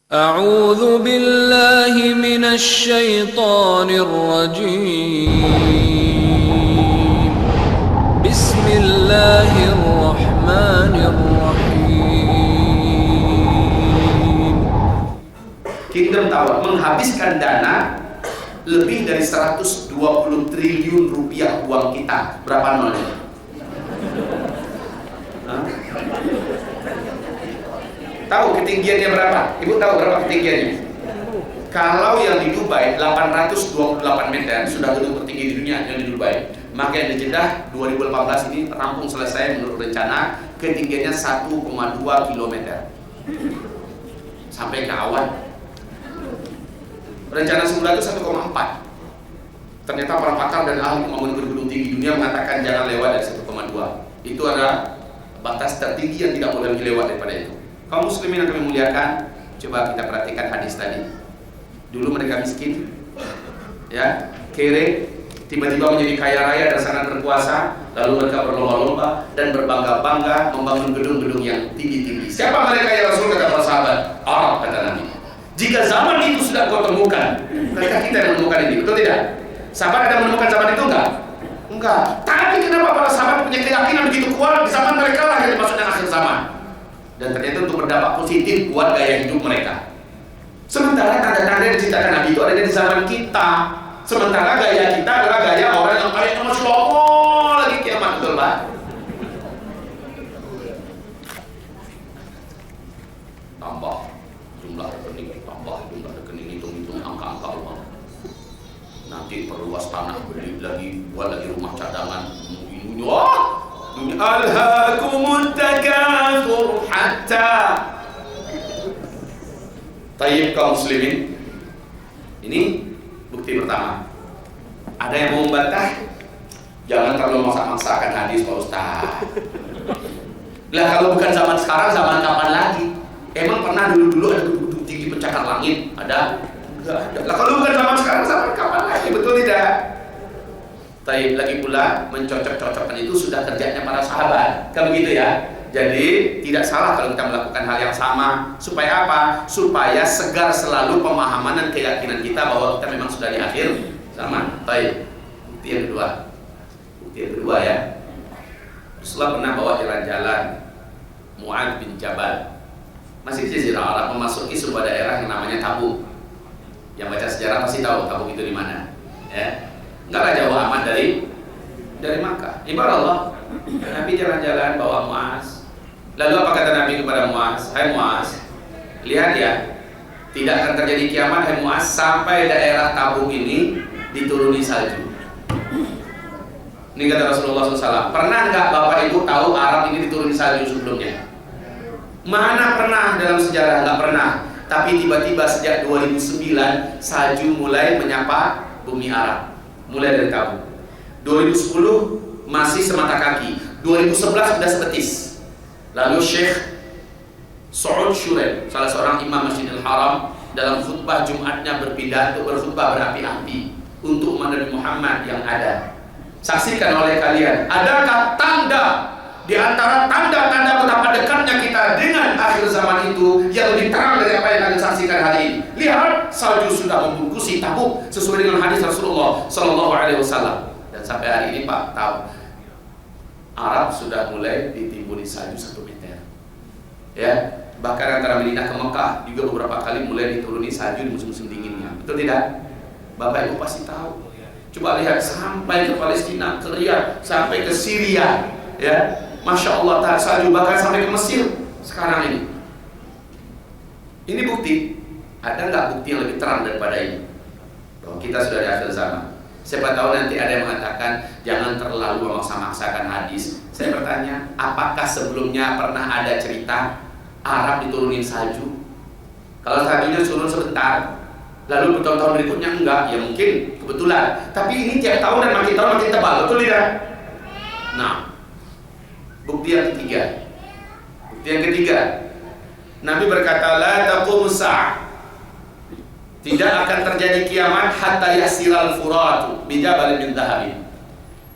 أعوذ بالله من الشيطان الرجيم بسم الله الرحمن الرحيم. Kingdom Tower menghabiskan dana lebih dari 120 triliun rupiah uang kita. Berapa nolnya? Tahu ketinggiannya berapa? Ibu tahu berapa ketinggiannya? Kalau yang di Dubai 828 meter sudah gedung tertinggi di dunia yang di Dubai. Maka yang di Jeddah 2018 ini rampung selesai menurut rencana, ketinggiannya 1,2 km sampai ke awan. Rencana semula itu 1,4. Ternyata para pakar dan ahli pembangunan gedung tinggi dunia mengatakan jangan lewat dari 1,2. Itu adalah batas tertinggi yang tidak boleh lewat daripada itu. Kaum muslimin yang kami muliakan, coba kita perhatikan hadis tadi. Dulu mereka miskin, ya, kere, tiba-tiba menjadi kaya raya dan sangat berkuasa, lalu mereka berlomba-lomba dan berbangga-bangga membangun gedung-gedung yang tinggi-tinggi. Siapa mereka ya Rasul? Kata para sahabat, Arab, kata Nabi. Jika zaman itu sudah kau temukan, mereka kita yang menemukan ini, betul tidak? Sahabat ada menemukan zaman itu enggak? Enggak. Tapi kenapa para sahabat punya keyakinan begitu kuat di zaman mereka lah yang dimaksudnya akhir zaman? Dan ternyata untuk berdampak positif buat gaya hidup mereka. Sementara tanda-tanda yang diceritakan Nabi itu ada di zaman kita. Sementara gaya kita adalah gaya orang yang kayaknya masih lama lagi kiamat, betul Pak? Tambah jumlah rekening, hitung angka-angka uang. Nanti perluas tanah, beli lagi, buat lagi rumah cadangan. Alhaakumut takatsur hatta. Tayyib kaum muslimin. Ini bukti pertama. Ada yang mau membantah? Jangan terlalu maksa-maksakan hadis Pak Ustaz. Lah kalau bukan zaman sekarang, zaman kapan lagi? Emang pernah dulu ada gedung tinggi pencakar langit? Ada? Enggak ada. Lah kalau bukan zaman sekarang, zaman kapan lagi? Betul tidak? Taib lagi pula mencocok-cocokkan itu sudah kerjanya para sahabat, kan begitu ya? Jadi tidak salah kalau kita melakukan hal yang sama. Supaya apa? Supaya segar selalu pemahaman dan keyakinan kita bahwa kita memang sudah di akhir zaman. Taib. Bukti yang kedua ya. Rasulullah pernah bawa jalan-jalan Mu'adz bin Jabal, masih di Jazirah Arab, memasuki sebuah daerah yang namanya Tabuk. Yang baca sejarah pasti tahu Tabuk itu di mana, ya. Enggak jauh amat dari Makkah. Ibarat Allah, Nabi jalan-jalan bawa Mu'adz. Lalu apa kata Nabi kepada Mu'adz? Hai Mu'adz, lihat ya, tidak akan terjadi kiamat hai Mu'adz sampai daerah Tabuk ini dituruni salju. Ini kata Rasulullah SAW. Pernah nggak Bapak Ibu tahu Arab ini dituruni salju sebelumnya? Mana pernah dalam sejarah? Nggak pernah. Tapi tiba-tiba sejak 2009 salju mulai menyapa bumi Arab. Mulai dari Tabuk. 2010 masih semata kaki. 2011 sudah sebetis. Lalu Syekh Saud Shuraim, salah seorang imam Masjidil Haram, dalam khutbah Jumatnya berpidato, berkhutbah berapi-api untuk umat Nabi Muhammad yang ada. Saksikan oleh kalian, adakah tanda di antara tanda-tanda betapa dekatnya kita dengan akhir zaman itu yang lebih terang dari apa yang kalian saksikan hari ini? Lihat, salju sudah membungkusi Tabuk sesuai dengan hadis Rasulullah Sallallahu Alaihi Wasallam. Dan sampai hari ini Pak tahu, Arab sudah mulai ditimbuni salju 1 meter. Ya, bahkan antara Madinah ke Mekah juga beberapa kali mulai dituruni salju di musim-musim dinginnya. Betul tidak? Bapak Ibu pasti tahu. Coba lihat sampai ke Palestina, ke Riyadh, sampai ke Syria, ya. Masya Allah, salju bahkan sampai ke Mesir sekarang ini. Ini bukti. Ada nggak bukti yang lebih terang daripada ini? Bahwa kita sudah di akhir zaman. Siapa tahu nanti ada yang mengatakan jangan terlalu memaksa-maksakan hadis. Saya bertanya, apakah sebelumnya pernah ada cerita Arab diturunin salju? Kalau saljunya turun sebentar, lalu bertahun-tahun berikutnya enggak, ya mungkin kebetulan. Tapi ini tiap tahun dan makin tahun makin tebal, betul tidak? Nah, bukti yang ketiga, Nabi berkata, la taqumus sa'ah, tidak akan terjadi kiamat hatta yasiral furatu bijabalin min dhahabin,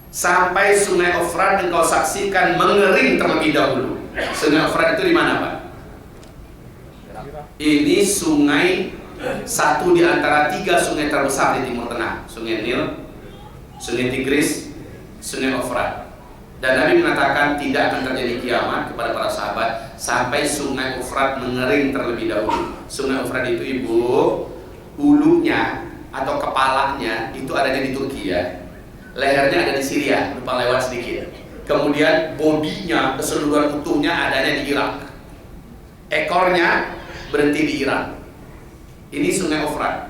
sampai sungai Efrat engkau saksikan mengering terlebih dahulu. Sungai Efrat itu di mana Pak? Ini sungai, satu di antara 3 sungai terbesar di Timur Tengah. Sungai Nil, Sungai Tigris, Sungai Efrat. Dan Nabi mengatakan tidak akan terjadi kiamat kepada para sahabat sampai Sungai Efrat mengering terlebih dahulu. Sungai Efrat itu ibu, hulunya atau kepalanya itu adanya di Turki ya. Lehernya ada di Syria, numpang lewat sedikit. Kemudian bodinya keseluruhan utuhnya adanya di Irak. Ekornya berhenti di Iran. Ini Sungai Efrat.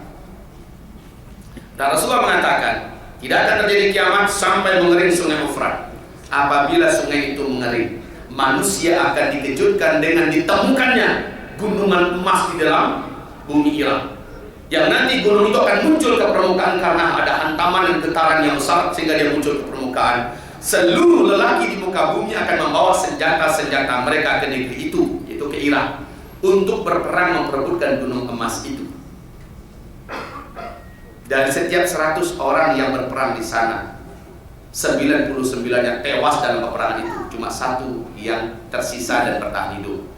Dan Rasulullah mengatakan tidak akan terjadi kiamat sampai mengering Sungai Efrat. Apabila sungai itu mengering, manusia akan dikejutkan dengan ditemukannya gunungan emas di dalam bumi Irak. Yang nanti gunung itu akan muncul ke permukaan karena ada hantaman dan getaran yang besar sehingga dia muncul ke permukaan. Seluruh lelaki di muka bumi akan membawa senjata-senjata mereka ke negeri itu ke Irak, untuk berperang memperebutkan gunung emas itu. Dan setiap 100 orang yang berperang di sana, 99-nya tewas dalam peperangan itu, cuma 1 yang tersisa dan bertahan hidup.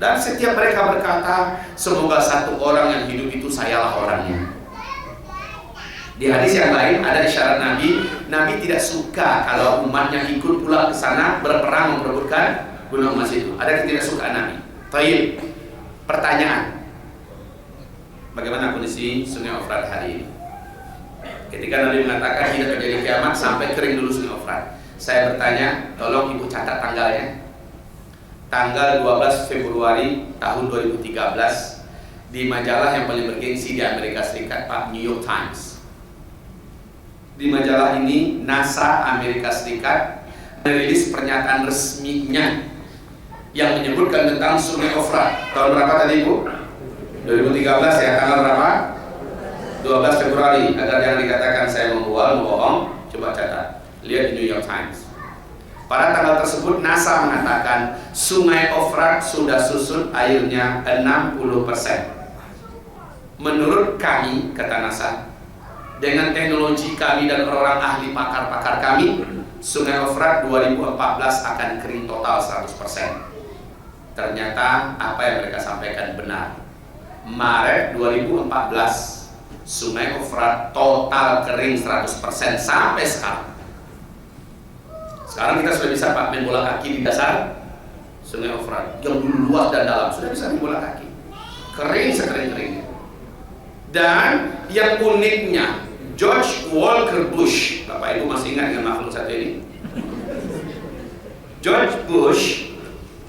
Dan setiap mereka berkata, semoga 1 orang yang hidup itu sayalah orangnya. Di hadis yang lain ada isyarat Nabi tidak suka kalau umatnya ikut pula ke sana berperang memperebutkan gunung emas itu. Ada ketidaksukaan Nabi. Baik. Pertanyaan, bagaimana kondisi Sungai Efrat hari ini? Ketika Nabi mengatakan tidak terjadi kiamat sampai kering dulu Sungai Efrat, saya bertanya, tolong ibu catat tanggalnya. Tanggal 12 Februari tahun 2013 di majalah yang paling bergengsi di Amerika Serikat, Pak, New York Times. Di majalah ini NASA Amerika Serikat merilis pernyataan resminya yang menyebutkan tentang Sungai Efrat. Tahun berapa tadi ibu? 2013 ya, tanggal berapa? 12 Februari. Agar jangan dikatakan saya membohong, coba catat. Lihat di New York Times. Pada tanggal tersebut NASA mengatakan Sungai Efrat sudah surut airnya 60%. Menurut kami, kata NASA, dengan teknologi kami dan orang ahli pakar-pakar kami, Sungai Efrat 2014 akan kering total 100%. Ternyata apa yang mereka sampaikan benar. Maret 2014 Sungai Efrat total kering 100% sampai sekarang. Sekarang kita sudah bisa Pak main bola kaki di dasar Sungai Efrat yang dulu luas dan dalam, sudah bisa main bola kaki. Kering sekering-keringnya. Dan yang uniknya, George Walker Bush, Bapak Ibu masih ingat dengan makhluk satu ini? George Bush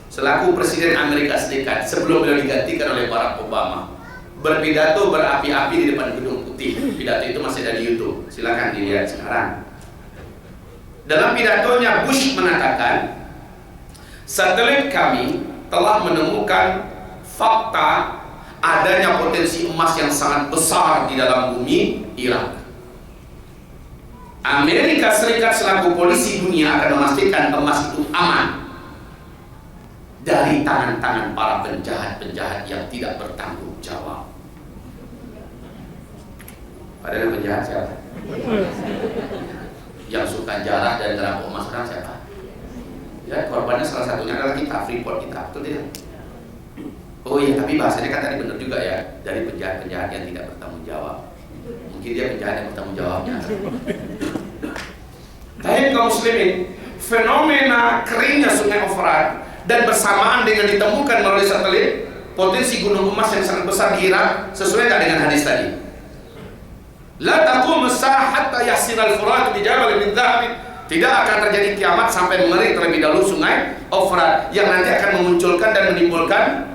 selaku Presiden Amerika Serikat sebelum beliau digantikan oleh Barack Obama, berpidato berapi-api di depan Gedung Putih. Pidato itu masih ada di YouTube, silakan dilihat sekarang. Dalam pidatonya Bush mengatakan, satelit kami telah menemukan fakta adanya potensi emas yang sangat besar di dalam bumi Irak. Amerika Serikat selaku polisi dunia akan memastikan emas itu aman dari tangan-tangan para penjahat-penjahat yang tidak bertanggung jawab. Padahal penjahat siapa? Yang suka jarah dan ngerampok emas orang siapa? Ya, korbannya salah satunya adalah kita, Freeport kita, betul tidak? Oh iya, tapi bahasanya kan tadi benar juga ya, dari penjahat-penjahat yang tidak bertanggung jawab. Mungkin dia penjahat yang bertanggung jawabnya. Tapi kaum muslimin, fenomena keringnya Sungai Efrat dan bersamaan dengan ditemukan melalui satelit potensi gunung emas yang sangat besar di Irak, sesuai nggak dengan hadis tadi? La taqum as-sa'ah hatta yahsina al-Furat bi jabal min dhahab. Tidak akan terjadi kiamat sampai mengering terlebih dahulu Sungai Efrat yang nanti akan memunculkan dan menimbulkan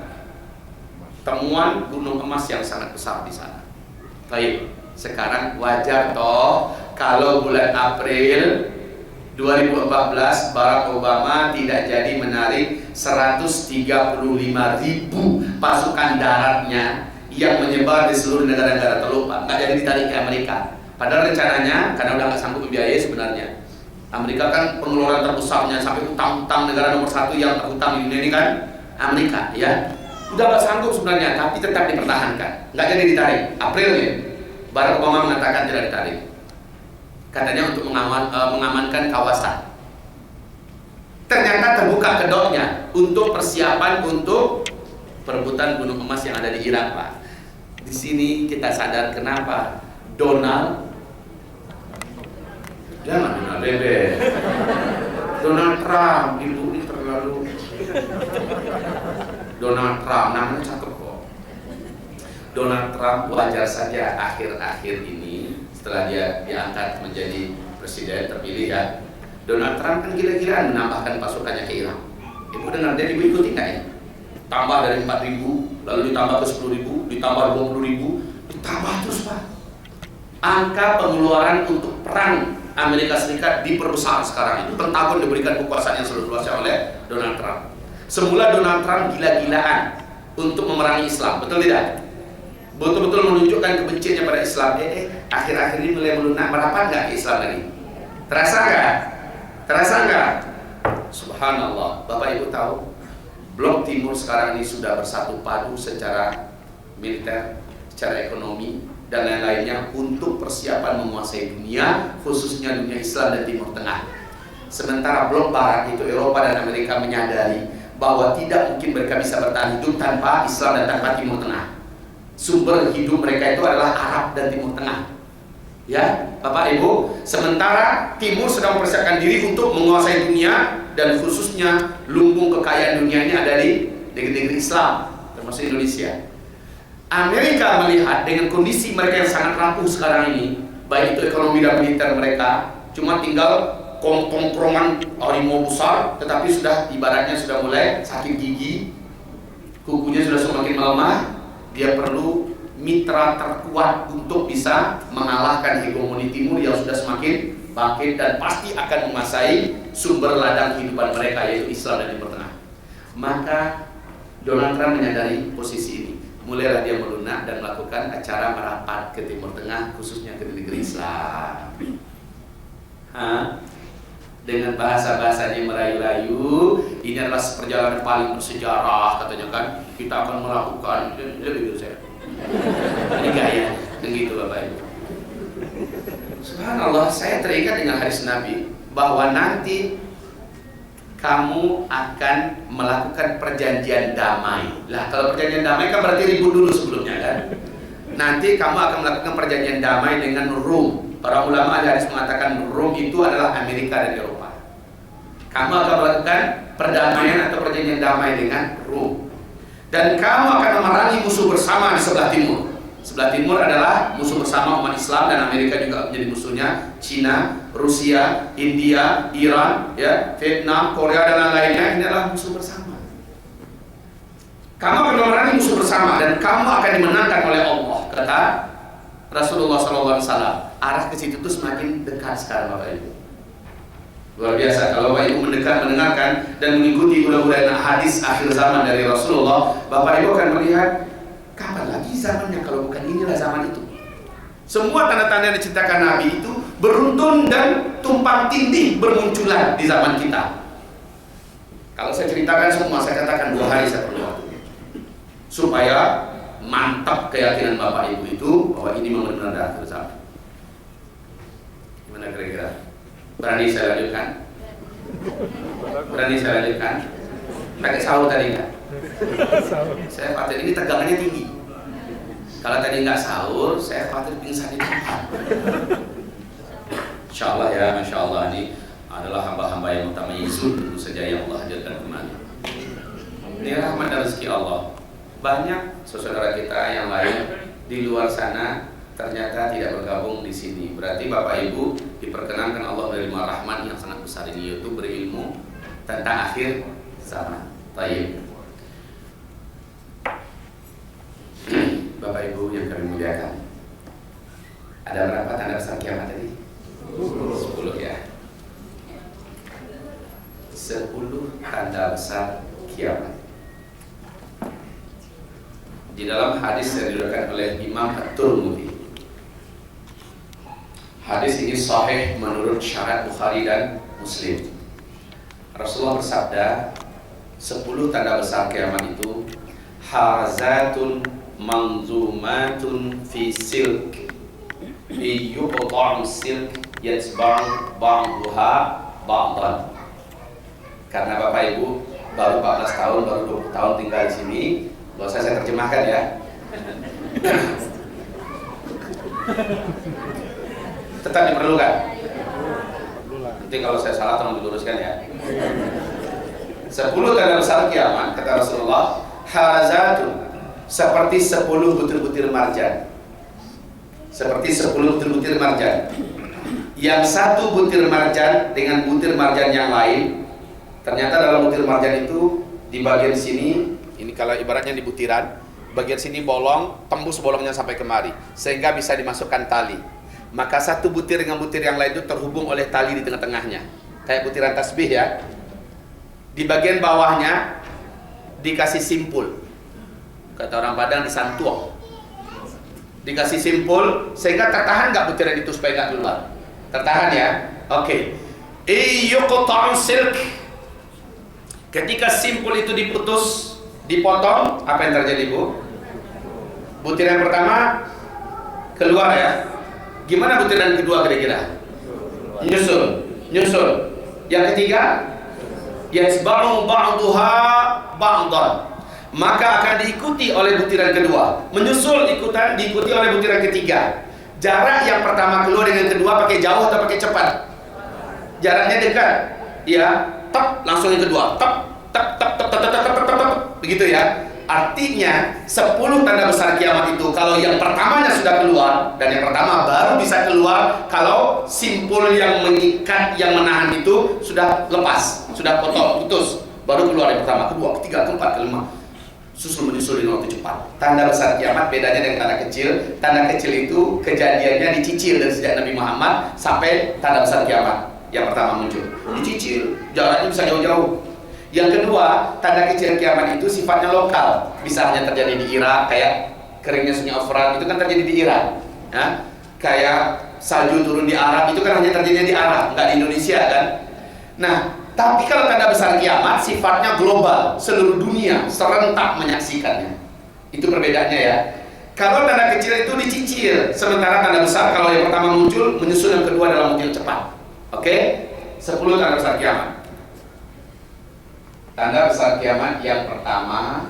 temuan gunung emas yang sangat besar di sana. Baik, sekarang wajar toh kalau bulan April 2014 Barack Obama tidak jadi menarik 135.000 pasukan daratnya yang menyebar di seluruh negara-negara Teluk, Pak. Nggak jadi ditarik ke Amerika. Padahal rencananya, karena udah nggak sanggup membiayai sebenarnya. Amerika kan pengeluaran terbesarnya sampai utang-utang negara nomor 1 yang terutang di dunia ini kan Amerika, ya. Udah nggak sanggup sebenarnya, tapi tetap dipertahankan. Nggak jadi ditarik. Aprilnya, Barack Obama mengatakan tidak ditarik. Katanya untuk mengamankan kawasan. Ternyata terbuka kedoknya untuk persiapan untuk perebutan gunung emas yang ada di Irak, Pak. Di sini kita sadar kenapa Donald Bebe. Donald Trump, ibu ini terlalu. Donald Trump, namanya cakep kok. Donald Trump wajar saja akhir-akhir ini setelah dia diangkat menjadi presiden terpilih ya. Donald Trump kan gila-gilaan menambahkan pasukannya ke Irak. Ibu dengar dia diikuti nggak ya? Tambah dari 4.000, lalu ditambah ke 10.000, ditambah 20.000, ditambah terus, Pak. Angka pengeluaran untuk perang Amerika Serikat diperbesar sekarang. Itu Pentagon diberikan kekuasaan yang seluas-luasnya oleh Donald Trump. Semula Donald Trump gila-gilaan untuk memerangi Islam, betul tidak? Betul-betul menunjukkan kebenciannya pada Islam. Akhir-akhir ini mulai melunak, merapat nggak ke Islam lagi? Terasa nggak? Terasa nggak? Subhanallah. Bapak Ibu tahu, Blok Timur sekarang ini sudah bersatu padu secara militer, secara ekonomi, dan lain-lainnya untuk persiapan menguasai dunia, khususnya dunia Islam dan Timur Tengah. Sementara blok Barat itu Eropa dan Amerika menyadari bahwa tidak mungkin mereka bisa bertahan hidup tanpa Islam dan tanpa Timur Tengah. Sumber hidup mereka itu adalah Arab dan Timur Tengah. Ya, Bapak Ibu, sementara Timur sedang mempersiapkan diri untuk menguasai dunia dan khususnya lumbung kekayaan dunia ini ada di negeri-negeri Islam, termasuk Indonesia. Amerika melihat dengan kondisi mereka yang sangat rapuh sekarang ini, baik itu ekonomi dan militer mereka, cuma tinggal tongkrongan harimau besar, tetapi sudah ibaratnya sudah mulai sakit gigi, kukunya sudah semakin melemah. Dia perlu mitra terkuat untuk bisa mengalahkan hegemoni Timur yang sudah semakin bangkit dan pasti akan menguasai sumber ladang kehidupan mereka, yaitu Islam dan Timur Tengah. Maka Donald Trump menyadari posisi ini. Mulailah dia melunak dan melakukan acara merapat ke Timur Tengah, khususnya ke negeri Islam. Dengan bahasa-bahasanya merayu-rayu, ini adalah perjalanan paling bersejarah katanya kan. Kita akan melakukan, lebih gitu saya. Ini gaya, begitu Bapak Ibu. Subhanallah, saya teringat dengan hadis Nabi bahwa nanti kamu akan melakukan perjanjian damai. Lah kalau perjanjian damai kan berarti ribut dulu sebelumnya kan. Nanti kamu akan melakukan perjanjian damai dengan Rum. Para ulama ahli hadis mengatakan Rum itu adalah Amerika dan Eropa. Kamu akan melakukan perdamaian atau perjanjian damai dengan Rum. Dan kamu akan memerangi musuh bersama di sebelah timur. Sebelah timur adalah musuh bersama umat Islam dan Amerika juga menjadi musuhnya. Cina, Rusia, India, Iran, ya, Vietnam, Korea dan lain-lainnya, ini adalah musuh bersama. Kamu akan memerangi musuh bersama dan kamu akan dimenangkan oleh Allah, kata Rasulullah SAW. Arah ke situ tuh semakin dekat sekarang Bapak Ibu. Luar biasa kalau Bapak Ibu mendengarkan dan mengikuti uraian hadis akhir zaman dari Rasulullah, Bapak Ibu akan melihat kapan lagi zamannya kalau bukan inilah zaman itu. Semua tanda-tanda yang diceritakan Nabi itu beruntun dan tumpang tindih bermunculan di zaman kita. Kalau saya ceritakan semua, saya katakan 2 hari saya perlu waktu supaya mantap keyakinan Bapak Ibu itu bahwa ini benar-benar akhir zaman. Gimana kira-kira? Berani saya lanjutkan? Berani saya lanjutkan? Pakai sahur tadi nggak? Saya khawatir ini tegangannya tinggi. Kalau tadi nggak sahur, saya khawatir pingsan di tempat. Insya Allah ya, Masya Allah, ini adalah hamba-hamba yang mutamayizun tentu saja yang Allah hadirkan kembali. Ini rahmat dan rezeki Allah. Banyak saudara kita yang lain di luar sana ternyata tidak bergabung di sini. Berarti Bapak Ibu diperkenankan Allah menerima rahmat yang sangat besar ini, yaitu berilmu tentang akhir zaman. Baik. Bapak Ibu yang kami muliakan, ada berapa tanda besar kiamat tadi? 10 ya. 10 tanda besar kiamat. Di dalam hadis yang diriwayatkan oleh Imam At-Tirmidzi. Hadis ini sahih menurut syarat Bukhari dan Muslim. Rasulullah bersabda, 10 tanda besar kiamat itu hazatun manzumatun fi silk yuqta'u silk yatsba'u ba'daha ba'dan. Karena Bapak Ibu baru 14 tahun, baru 20 tahun tinggal di sini, Gak usah saya terjemahkan ya. Tetap diperlukan. Nanti kalau saya salah tolong diluruskan ya. 10 tanda besar kiamat kata Rasulullah, hazatun, seperti 10 butir-butir marjan. Seperti 10 butir-butir marjan. Yang satu butir marjan dengan butir marjan yang lain, ternyata dalam butir marjan itu di bagian sini, ini kalau ibaratnya di butiran, bagian sini bolong, tembus bolongnya sampai kemari, sehingga bisa dimasukkan tali. Maka satu butir dengan butir yang lain itu terhubung oleh tali di tengah-tengahnya, kayak butiran tasbih ya. Di bagian bawahnya dikasih simpul, kata orang Padang disantuang, dikasih simpul sehingga tertahan nggak butiran itu supaya nggak keluar. Tertahan ya. Oke. Iyuqta'u silk. Ketika simpul itu diputus, dipotong, apa yang terjadi, Bu? Butiran pertama keluar ya. Gimana butiran kedua kira-kira? Nyusul. Yang ketiga, yasba'u ba'duha ba'dan. Maka akan diikuti oleh butiran kedua. Menyusul diikuti oleh butiran ketiga. Jarak yang pertama keluar dengan kedua pakai jauh atau pakai cepat? Jaraknya dekat. Ya, tep, langsung yang kedua. Tep, begitu ya. Artinya 10 tanda besar kiamat itu kalau yang pertamanya sudah keluar, dan yang pertama baru bisa keluar kalau simpul yang mengikat, yang menahan itu sudah lepas, sudah putus, baru keluar yang pertama, kedua, ketiga, keempat, kelima, susul menyusul dengan waktu cepat. Tanda besar kiamat bedanya dengan tanda kecil. Tanda kecil itu kejadiannya dicicil dari sejak Nabi Muhammad sampai tanda besar kiamat yang pertama muncul, dicicil, jaraknya bisa jauh-jauh. Yang kedua, tanda kecil kiamat itu sifatnya lokal, bisa hanya terjadi di Irak, kayak keringnya Sungai Efrat itu kan terjadi di Irak, ya? Kayak salju turun di Arab itu kan hanya terjadi di Arab, nggak di Indonesia kan. Nah, tapi kalau tanda besar kiamat sifatnya global, seluruh dunia serentak menyaksikannya. Itu perbedaannya ya. Kalau tanda kecil itu dicicil, sementara tanda besar kalau yang pertama muncul menyusul yang kedua dalam waktu yang cepat. Oke? 10 tanda besar kiamat. Tanda besar kiamat yang pertama,